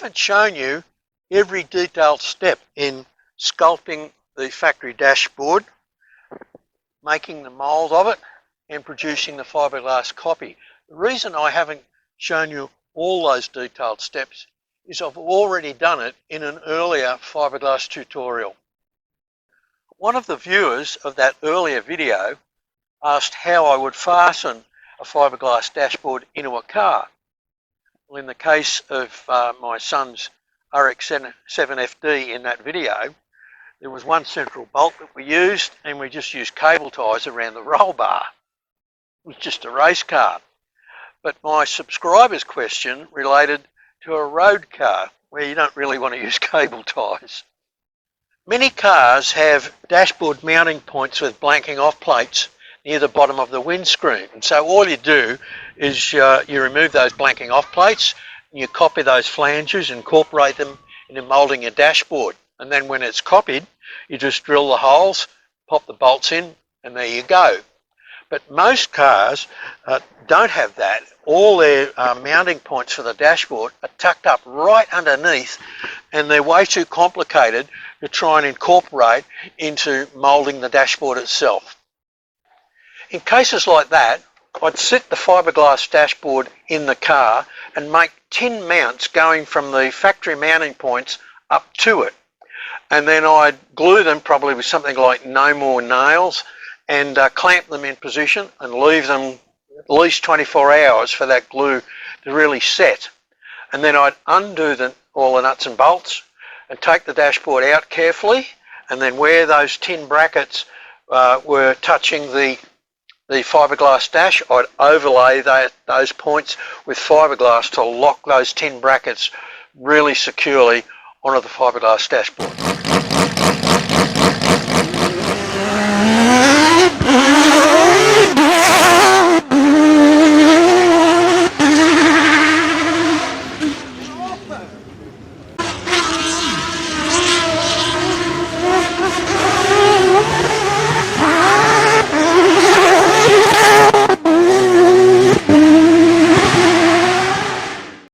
haven't shown you every detailed step in sculpting the factory dashboard, making the mould of it, and producing the fiberglass copy. The reason I haven't shown you all those detailed steps is I've already done it in an earlier fiberglass tutorial. One of the viewers of that earlier video asked how I would fasten a fiberglass dashboard into a car. Well, in the case of my son's RX-7 FD in that video, there was one central bolt that we used, and we just used cable ties around the roll bar. It was just a race car. But my subscriber's question related to a road car where you don't really want to use cable ties. Many cars have dashboard mounting points with blanking off plates near the bottom of the windscreen. And so all you do is you remove those blanking off plates, and you copy those flanges, incorporate them into moulding your dashboard. And then when it's copied, you just drill the holes, pop the bolts in, and there you go. But most cars don't have that. All their mounting points for the dashboard are tucked up right underneath, and they're way too complicated to try and incorporate into moulding the dashboard itself. In cases like that, I'd sit the fiberglass dashboard in the car and make tin mounts going from the factory mounting points up to it. And then I'd glue them probably with something like no more nails, and clamp them in position and leave them at least 24 hours for that glue to really set. And then I'd undo all the nuts and bolts and take the dashboard out carefully, and then where those tin brackets were touching the fiberglass dash, I'd overlay those points with fiberglass to lock those tin brackets really securely onto the fiberglass dashboard.